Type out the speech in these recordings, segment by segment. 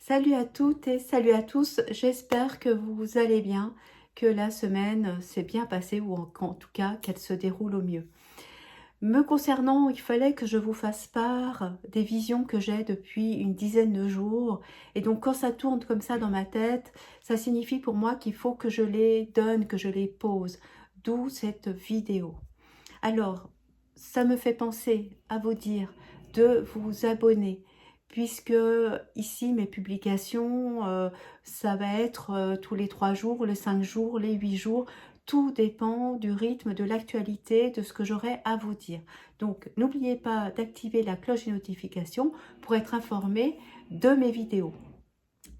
Salut à toutes et salut à tous, j'espère que vous allez bien, que la semaine s'est bien passée ou en tout cas qu'elle se déroule au mieux. Me concernant, il fallait que je vous fasse part des visions que j'ai depuis une dizaine de jours et donc quand ça tourne comme ça dans ma tête, ça signifie pour moi qu'il faut que je les donne, que je les pose, d'où cette vidéo. Alors, ça me fait penser à vous dire de vous abonner, puisque ici mes publications, ça va être tous les 3 jours, les 5 jours, les 8 jours, tout dépend du rythme, de l'actualité, de ce que j'aurai à vous dire. Donc, n'oubliez pas d'activer la cloche des notifications pour être informé de mes vidéos.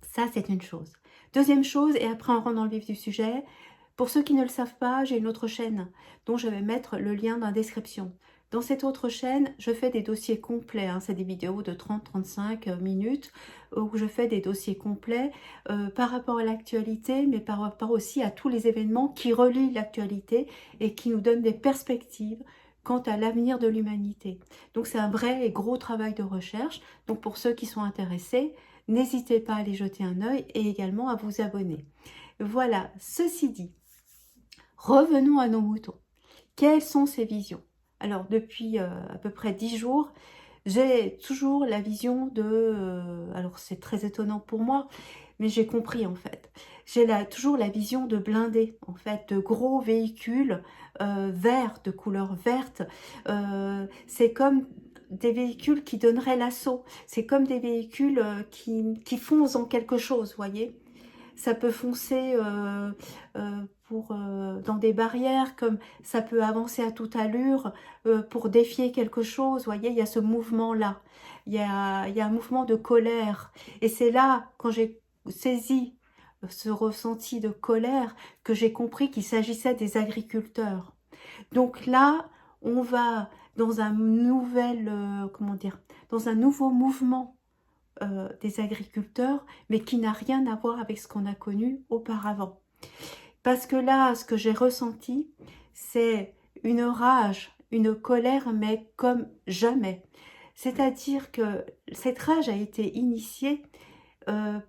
Ça, c'est une chose. Deuxième chose, et après on rentre dans le vif du sujet, pour ceux qui ne le savent pas, j'ai une autre chaîne dont je vais mettre le lien dans la description. Dans cette autre chaîne, je fais des dossiers complets, hein, c'est des vidéos de 30-35 minutes où je fais des dossiers complets par rapport à l'actualité, mais par rapport aussi à tous les événements qui relient l'actualité et qui nous donnent des perspectives quant à l'avenir de l'humanité. Donc c'est un vrai et gros travail de recherche. Donc pour ceux qui sont intéressés, n'hésitez pas à aller jeter un œil et également à vous abonner. Voilà, ceci dit, revenons à nos moutons. Quelles sont ces visions? Alors, depuis à peu près 10 jours, j'ai toujours la vision de... alors, c'est très étonnant pour moi, mais j'ai compris en fait. J'ai toujours la vision de blindés, en fait, de gros véhicules verts, de couleur verte. C'est comme des véhicules qui donneraient l'assaut. C'est comme des véhicules qui foncent en quelque chose, voyez. Ça peut foncer dans des barrières, comme ça peut avancer à toute allure pour défier quelque chose. Vous voyez, il y a ce mouvement-là. Il y a un mouvement de colère. Et c'est là, quand j'ai saisi ce ressenti de colère, que j'ai compris qu'il s'agissait des agriculteurs. Donc là, on va dans un nouvel, comment dire, dans un nouveau mouvement des agriculteurs, mais qui n'a rien à voir avec ce qu'on a connu auparavant. Parce que là, ce que j'ai ressenti, c'est une rage, une colère, mais comme jamais. C'est-à-dire que cette rage a été initiée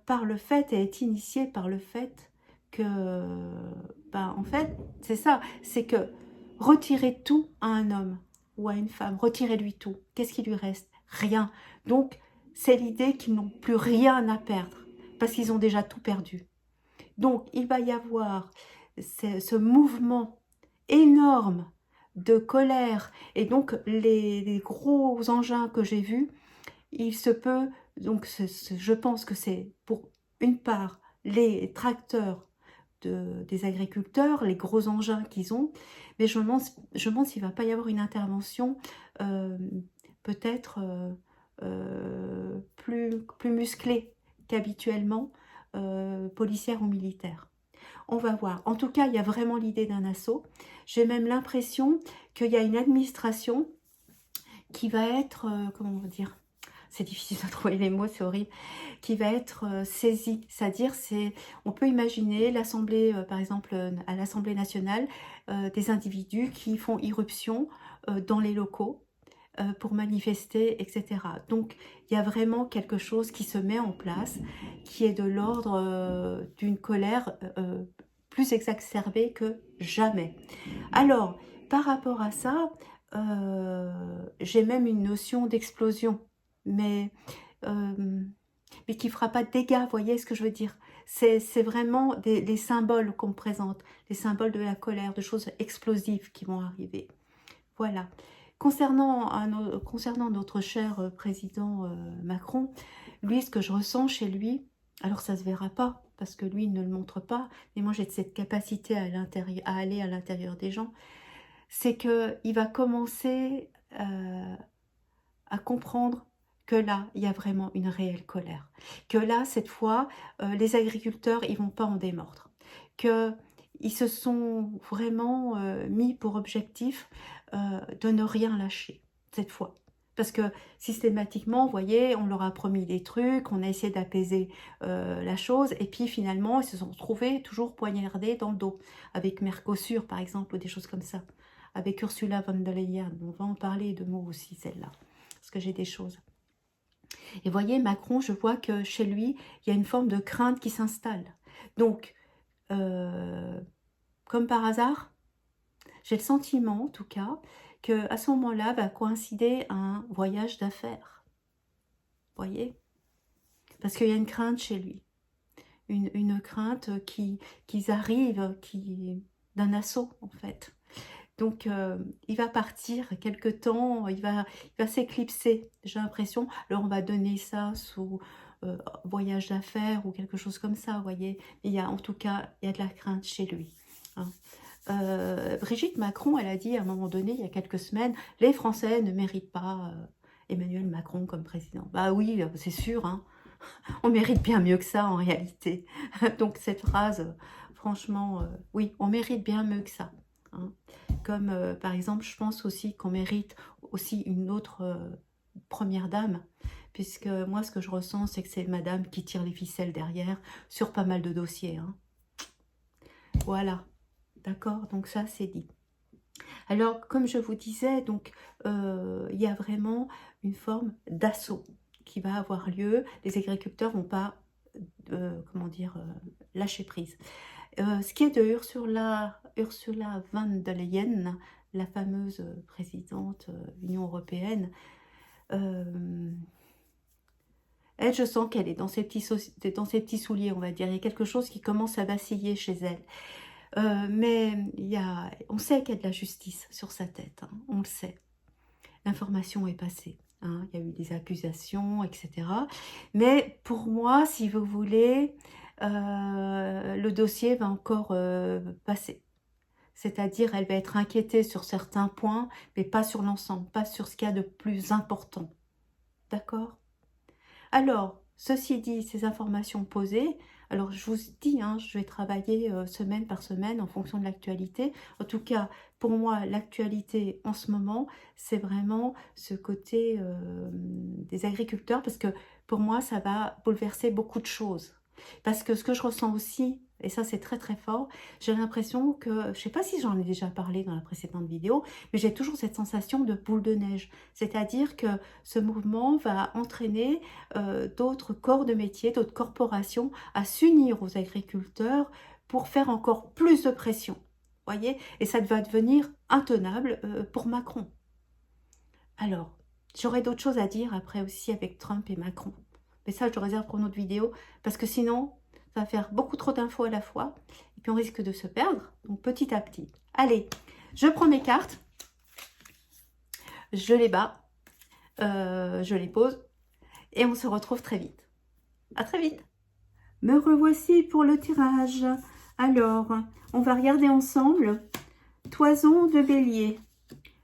par le fait, et est initiée par le fait que, ben, en fait, c'est ça, c'est que retirer tout à un homme ou à une femme, retirez-lui tout, qu'est-ce qui lui reste? Rien. Donc, c'est l'idée qu'ils n'ont plus rien à perdre, parce qu'ils ont déjà tout perdu. Donc, il va y avoir ce mouvement énorme de colère, et donc les gros engins que j'ai vus, il se peut, donc je pense que c'est pour une part les tracteurs des agriculteurs, les gros engins qu'ils ont, mais je me demande s'il ne va pas y avoir une intervention euh, peut-être plus musclée qu'habituellement, policière ou militaire. On va voir. En tout cas, il y a vraiment l'idée d'un assaut. J'ai même l'impression qu'il y a une administration qui va être, comment on va dire, c'est difficile de trouver les mots, c'est horrible, qui va être saisie. C'est-à-dire, on peut imaginer l'Assemblée, par exemple, à l'Assemblée nationale, des individus qui font irruption dans les locaux pour manifester, etc. Donc, il y a vraiment quelque chose qui se met en place, qui est de l'ordre d'une colère plus exacerbée que jamais. Alors, par rapport à ça, j'ai même une notion d'explosion, mais, euh, mais qui ne fera pas de dégâts, vous voyez ce que je veux dire? C'est vraiment les symboles qu'on me présente, les symboles de la colère, de choses explosives qui vont arriver. Voilà. Concernant notre cher président Macron, lui, ce que je ressens chez lui, alors ça ne se verra pas, parce que lui, il ne le montre pas, mais moi j'ai cette capacité à aller à l'intérieur des gens, c'est qu'il va commencer à comprendre que là, il y a vraiment une réelle colère. Que là, cette fois, les agriculteurs, ils vont pas en démordre. Qu'ils se sont vraiment mis pour objectif de ne rien lâcher, cette fois. Parce que systématiquement, vous voyez, on leur a promis des trucs, on a essayé d'apaiser la chose, et puis finalement, ils se sont retrouvés toujours poignardés dans le dos. Avec Mercosur, par exemple, ou des choses comme ça. Avec Ursula von der Leyen, on va en parler de mots aussi, celle-là. Parce que j'ai des choses. Et voyez, Macron, je vois que chez lui, il y a une forme de crainte qui s'installe. Donc, comme par hasard, j'ai le sentiment, en tout cas, qu'à ce moment-là va coïncider un voyage d'affaires. Voyez? Parce qu'il y a une crainte chez lui. Une crainte qu'ils arrivent, d'un assaut, en fait. Donc, il va partir quelque temps, il va s'éclipser, j'ai l'impression. Alors, on va donner ça sous voyage d'affaires ou quelque chose comme ça, vous voyez. Il y a, en tout cas, il y a de la crainte chez lui. Hein. Brigitte Macron, elle a dit à un moment donné, il y a quelques semaines, les Français ne méritent pas Emmanuel Macron comme président. Bah oui, c'est sûr, hein. On mérite bien mieux que ça en réalité. Donc cette phrase, franchement, oui, on mérite bien mieux que ça. Hein. Comme par exemple, je pense aussi qu'on mérite aussi une autre première dame, puisque moi ce que je ressens, c'est que c'est madame qui tire les ficelles derrière sur pas mal de dossiers. Hein. Voilà, d'accord, donc ça c'est dit. Alors, comme je vous disais, donc il y a vraiment une forme d'assaut qui va avoir lieu. Les agriculteurs vont pas, comment dire, lâcher prise. Ce qui est de Ursula von der Leyen, la fameuse présidente de l'Union européenne, elle, je sens qu'elle est dans ses petits souliers, on va dire. Il y a quelque chose qui commence à vaciller chez elle. Mais on sait qu'il y a de la justice sur sa tête, hein, on le sait. L'information est passée, hein, il y a eu des accusations, etc. Mais pour moi, si vous voulez, le dossier va encore passer. C'est-à-dire, elle va être inquiétée sur certains points, mais pas sur l'ensemble, pas sur ce qu'il y a de plus important. D'accord ? Alors, ceci dit, ces informations posées, alors je vous dis, hein, je vais travailler semaine par semaine en fonction de l'actualité. En tout cas, pour moi, l'actualité en ce moment, c'est vraiment ce côté des agriculteurs, parce que pour moi, ça va bouleverser beaucoup de choses. Parce que ce que je ressens aussi, et ça c'est très très fort, j'ai l'impression que, je ne sais pas si j'en ai déjà parlé dans la précédente vidéo, mais j'ai toujours cette sensation de boule de neige. C'est-à-dire que ce mouvement va entraîner d'autres corps de métier, d'autres corporations à s'unir aux agriculteurs pour faire encore plus de pression. Voyez, et ça va devenir intenable pour Macron. Alors, j'aurai d'autres choses à dire après aussi avec Trump et Macron. Mais ça, je le réserve pour une autre vidéo, parce que sinon, ça va faire beaucoup trop d'infos à la fois, et puis on risque de se perdre, donc petit à petit. Allez, je prends mes cartes, je les bats, je les pose, et on se retrouve très vite. À très vite. Me revoici pour le tirage. Alors, on va regarder ensemble. Toison de bélier.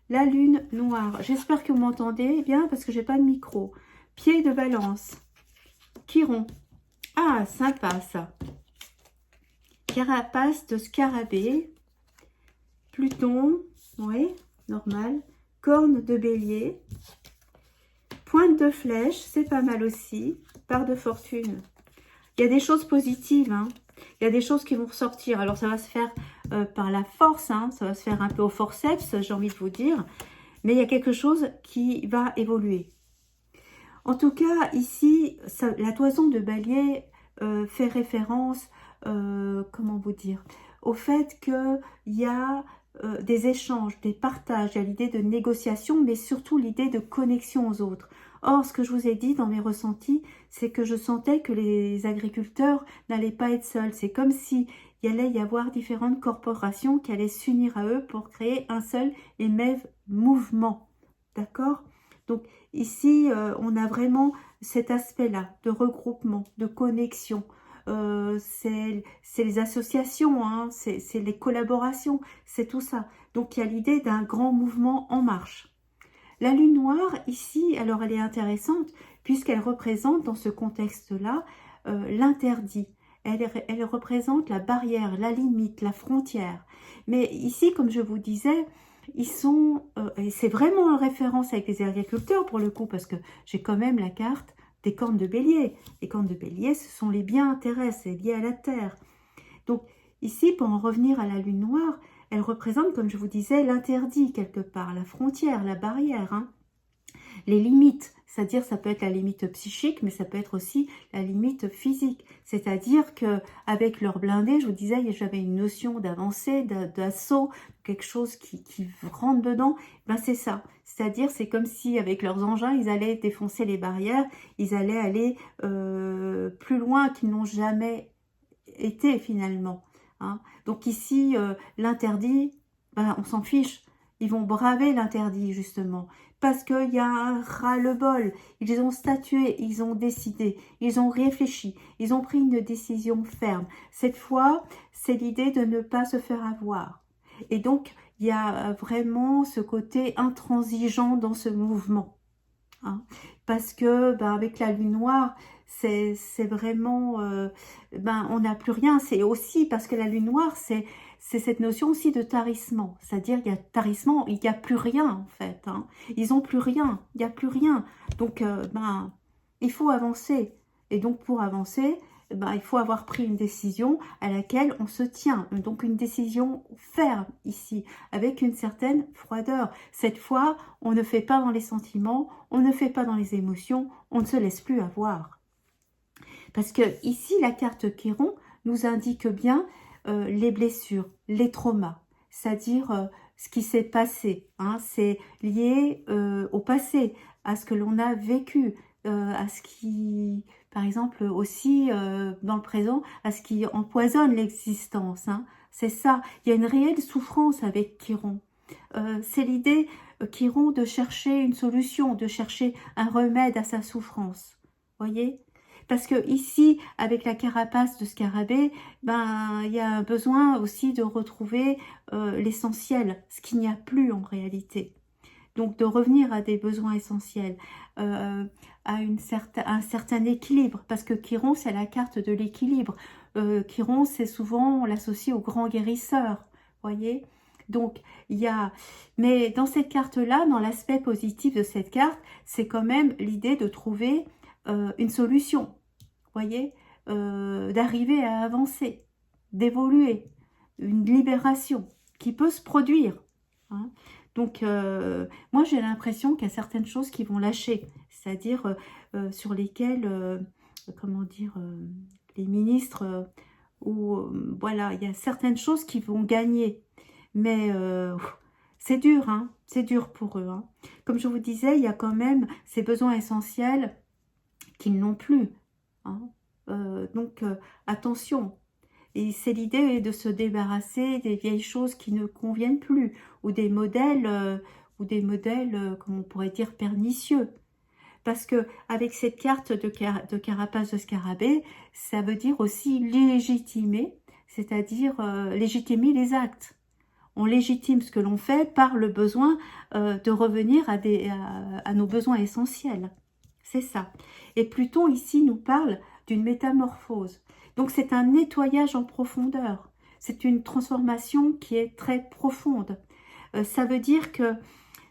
La lune noire. J'espère que vous m'entendez bien parce que j'ai pas de micro. Pied de balance. Chiron. Ah, sympa ça. Carapace de scarabée. Pluton. Oui, normal. Corne de bélier. Pointe de flèche, c'est pas mal aussi. Part de fortune. Il y a des choses positives, hein. Il y a des choses qui vont ressortir. Alors, ça va se faire par la force, hein. Ça va se faire un peu au forceps, j'ai envie de vous dire. Mais il y a quelque chose qui va évoluer. En tout cas, ici, la toison de bélier fait référence, comment vous dire, au fait qu'il y a des échanges, des partages, il y a l'idée de négociation, mais surtout l'idée de connexion aux autres. Or, ce que je vous ai dit dans mes ressentis, c'est que je sentais que les agriculteurs n'allaient pas être seuls. C'est comme si il allait y avoir différentes corporations qui allaient s'unir à eux pour créer un seul et même mouvement. D'accord ? Donc ici, on a vraiment cet aspect-là de regroupement, de connexion. C'est les associations, hein, c'est les collaborations, c'est tout ça. Donc il y a l'idée d'un grand mouvement en marche. La lune noire, ici, alors elle est intéressante puisqu'elle représente dans ce contexte-là l'interdit. Elle représente la barrière, la limite, la frontière. Mais ici, comme je vous disais, ils sont, et c'est vraiment en référence avec les agriculteurs pour le coup, parce que j'ai quand même la carte des cornes de bélier. Les cornes de bélier, ce sont les biens intérêts, c'est lié à la terre. Donc ici, pour en revenir à la lune noire, elle représente, comme je vous disais, l'interdit quelque part, la frontière, la barrière, hein. Les limites, C'est-à-dire, ça peut être la limite psychique, mais ça peut être aussi la limite physique. C'est-à-dire que avec leur blindé, je vous disais, j'avais une notion d'avancée, d'assaut, quelque chose qui rentre dedans. Ben c'est ça. C'est-à-dire, c'est comme si avec leurs engins, ils allaient défoncer les barrières, ils allaient aller plus loin qu'ils n'ont jamais été finalement. Hein. Donc ici, l'interdit, ben, on s'en fiche. Ils vont braver l'interdit justement. Parce qu'il y a un ras-le-bol. Ils ont statué, ils ont décidé, ils ont réfléchi, ils ont pris une décision ferme. Cette fois, c'est l'idée de ne pas se faire avoir. Et donc, il y a vraiment ce côté intransigeant dans ce mouvement. Hein. Parce que ben, avec la lune noire, c'est vraiment, ben, on n'a plus rien. C'est aussi parce que la lune noire, c'est cette notion aussi de tarissement. C'est-à-dire, il y a tarissement, il n'y a plus rien en fait. Hein. Ils n'ont plus rien, il n'y a plus rien. Donc, ben, il faut avancer. Et donc, pour avancer, ben, il faut avoir pris une décision à laquelle on se tient. Donc, une décision ferme ici, avec une certaine froideur. Cette fois, on ne fait pas dans les sentiments, on ne fait pas dans les émotions, on ne se laisse plus avoir. Parce que ici, la carte Chiron nous indique bien les blessures, les traumas, c'est-à-dire ce qui s'est passé. Hein, c'est lié au passé, à ce que l'on a vécu, à ce qui, par exemple, aussi dans le présent, à ce qui empoisonne l'existence. Hein. C'est ça, il y a une réelle souffrance avec Chiron. C'est l'idée, Chiron, de chercher une solution, de chercher un remède à sa souffrance. Voyez ? Parce que ici, avec la carapace de scarabée, ben, il y a un besoin aussi de retrouver l'essentiel, ce qu'il n'y a plus en réalité. Donc, de revenir à des besoins essentiels, à un certain équilibre. Parce que Chiron, c'est la carte de l'équilibre. Chiron, c'est souvent, on l'associe au grand guérisseur. Voyez ? Donc, il y a... Mais dans cette carte-là, dans l'aspect positif de cette carte, c'est quand même l'idée de trouver une solution, voyez, d'arriver à avancer, d'évoluer, une libération qui peut se produire. Hein. Donc, moi, j'ai l'impression qu'il y a certaines choses qui vont lâcher, c'est-à-dire sur lesquelles, comment dire, les ministres, ou voilà, il y a certaines choses qui vont gagner, mais c'est dur, hein, c'est dur pour eux. Hein. Comme je vous disais, il y a quand même ces besoins essentiels qu'ils n'ont plus. Hein. Donc, attention. Et c'est l'idée de se débarrasser des vieilles choses qui ne conviennent plus, ou des modèles, comme on pourrait dire, pernicieux. Parce que avec cette carte de carapace de scarabée, ça veut dire aussi légitimer, c'est-à-dire légitimer les actes. On légitime ce que l'on fait par le besoin de revenir à nos besoins essentiels. C'est ça. Et Pluton ici nous parle d'une métamorphose. Donc c'est un nettoyage en profondeur. C'est une transformation qui est très profonde. Ça veut dire que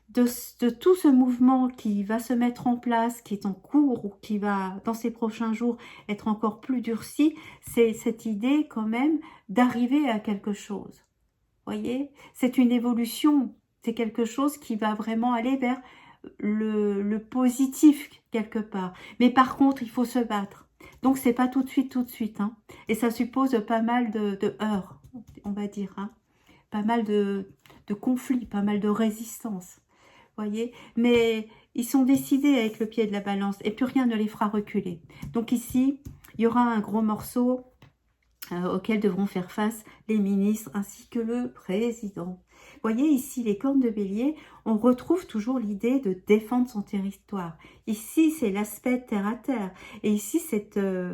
de tout ce mouvement qui va se mettre en place, qui est en cours ou qui va dans ces prochains jours être encore plus durci, c'est cette idée quand même d'arriver à quelque chose. Voyez, c'est une évolution, c'est quelque chose qui va vraiment aller vers le positif quelque part. Mais par contre, il faut se battre. Donc, c'est pas tout de suite. Hein. Et ça suppose pas mal de heurts, on va dire. Hein. Pas mal de conflits, pas mal de résistance. Voyez, mais ils sont décidés avec le pied de la balance et plus rien ne les fera reculer. Donc ici, il y aura un gros morceau auxquels devront faire face les ministres ainsi que le président. Voyez ici les cornes de bélier, on retrouve toujours l'idée de défendre son territoire. Ici c'est l'aspect terre à terre. Et ici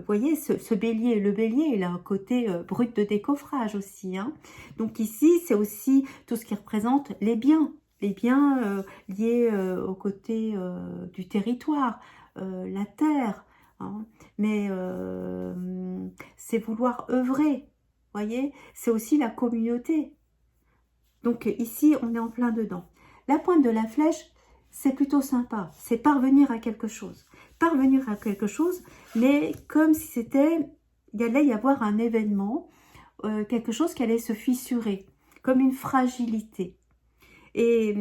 voyez ce bélier, le bélier il a un côté brut de décoffrage aussi. Hein. Donc ici c'est aussi tout ce qui représente les biens liés au côté du territoire, la terre. Hein. Mais c'est vouloir œuvrer, voyez, c'est aussi la communauté. Donc ici, on est en plein dedans. La pointe de la flèche, c'est plutôt sympa, c'est parvenir à quelque chose. Parvenir à quelque chose, mais comme si il allait y avoir un événement, quelque chose qui allait se fissurer, comme une fragilité. Et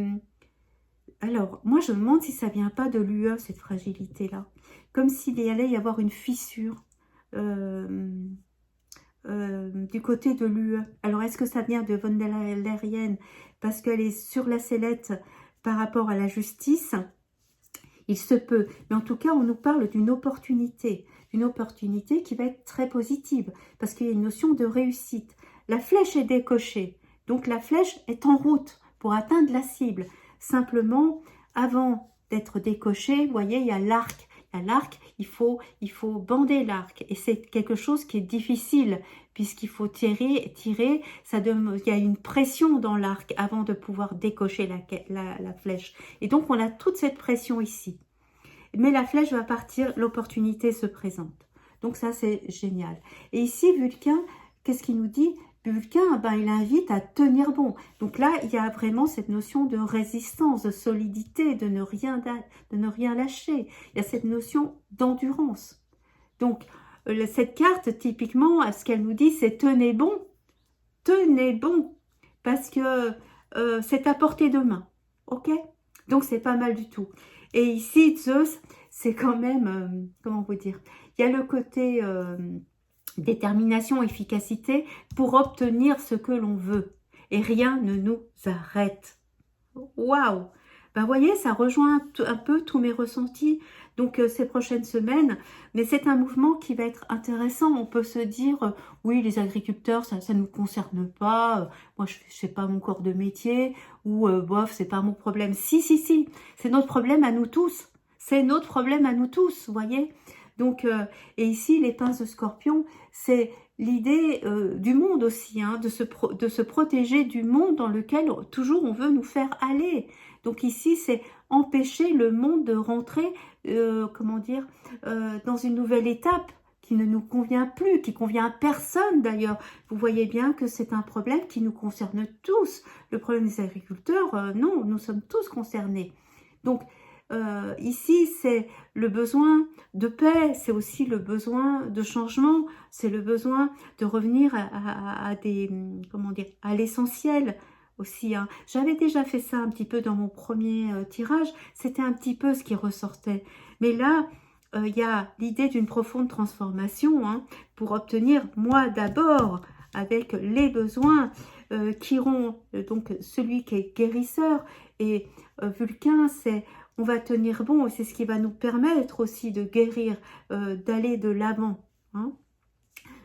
Alors, moi, je me demande si ça vient pas de l'UE, cette fragilité-là. Comme s'il y allait y avoir une fissure du côté de l'UE. Alors, est-ce que ça vient de von der Leyen parce qu'elle est sur la sellette par rapport à la justice? Il se peut. Mais en tout cas, on nous parle d'une opportunité qui va être très positive parce qu'il y a une notion de réussite. La flèche est décochée. Donc, la flèche est en route pour atteindre la cible. Simplement, avant d'être décochée, vous voyez, il y a l'arc. L'arc, il faut bander l'arc. Et c'est quelque chose qui est difficile puisqu'il faut tirer. Il y a une pression dans l'arc avant de pouvoir décocher la flèche. Et donc, on a toute cette pression ici. Mais la flèche va partir, l'opportunité se présente. Donc ça, c'est génial. Et ici, Vulcain, qu'est-ce qu'il nous dit? Vulcain, ben, il invite à tenir bon. Donc là, il y a vraiment cette notion de résistance, de solidité, de ne rien lâcher. Il y a cette notion d'endurance. Donc, cette carte, typiquement, ce qu'elle nous dit, c'est tenez bon, parce que c'est à portée de main. Ok? Donc, c'est pas mal du tout. Et ici, Zeus, c'est quand même, comment vous dire, il y a le côté détermination, efficacité pour obtenir ce que l'on veut. Et rien ne nous arrête. Waouh! Ben, vous voyez, ça rejoint un peu tous mes ressentis, donc ces prochaines semaines. Mais c'est un mouvement qui va être intéressant. On peut se dire, oui, les agriculteurs, ça ne nous concerne pas. Moi, je ne fais pas mon corps de métier. Ou, bof, c'est pas mon problème. Si, c'est notre problème à nous tous. C'est notre problème à nous tous, vous voyez. Donc, et ici, les pinces de scorpion, c'est l'idée du monde aussi, hein, de se protéger du monde dans lequel toujours on veut nous faire aller. Donc ici, c'est empêcher le monde de rentrer, comment dire, dans une nouvelle étape qui ne nous convient plus, qui convient à personne d'ailleurs. Vous voyez bien que c'est un problème qui nous concerne tous. Le problème des agriculteurs, non, nous sommes tous concernés. Donc, ici, c'est le besoin de paix, c'est aussi le besoin de changement, c'est le besoin de revenir à des, comment dire, à l'essentiel aussi. Hein. J'avais déjà fait ça un petit peu dans mon premier tirage, c'était un petit peu ce qui ressortait. Mais là, il y a l'idée d'une profonde transformation hein, pour obtenir, moi d'abord, avec les besoins, Chiron, donc celui qui est guérisseur, et Vulcain, c'est on va tenir bon et c'est ce qui va nous permettre aussi de guérir, d'aller de l'avant. Hein.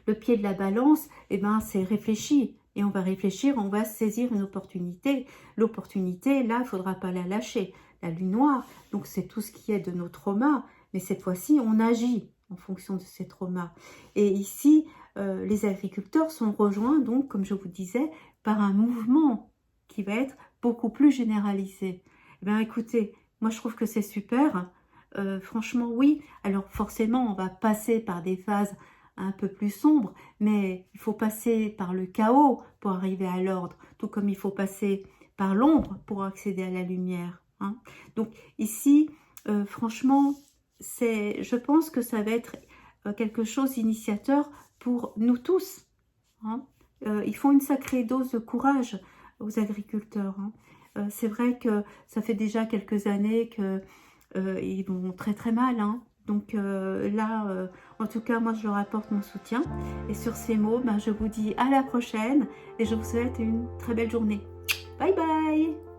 Le pied de la balance, eh ben, c'est réfléchi. Et on va réfléchir, on va saisir une opportunité. L'opportunité, là, il ne faudra pas la lâcher. La lune noire, donc c'est tout ce qui est de nos traumas. Mais cette fois-ci, on agit en fonction de ces traumas. Et ici, les agriculteurs sont rejoints, donc, comme je vous disais, par un mouvement qui va être beaucoup plus généralisé. Eh bien, écoutez, moi, je trouve que c'est super. Franchement, oui. Alors, forcément, on va passer par des phases un peu plus sombres, mais il faut passer par le chaos pour arriver à l'ordre, tout comme il faut passer par l'ombre pour accéder à la lumière. Hein. Donc, ici, franchement, je pense que ça va être quelque chose d'initiateur pour nous tous. Hein. Ils font une sacrée dose de courage aux agriculteurs. Hein. C'est vrai que ça fait déjà quelques années qu'ils vont très très mal. Hein. Donc là, en tout cas, moi je leur apporte mon soutien. Et sur ces mots, ben, je vous dis à la prochaine et je vous souhaite une très belle journée. Bye bye!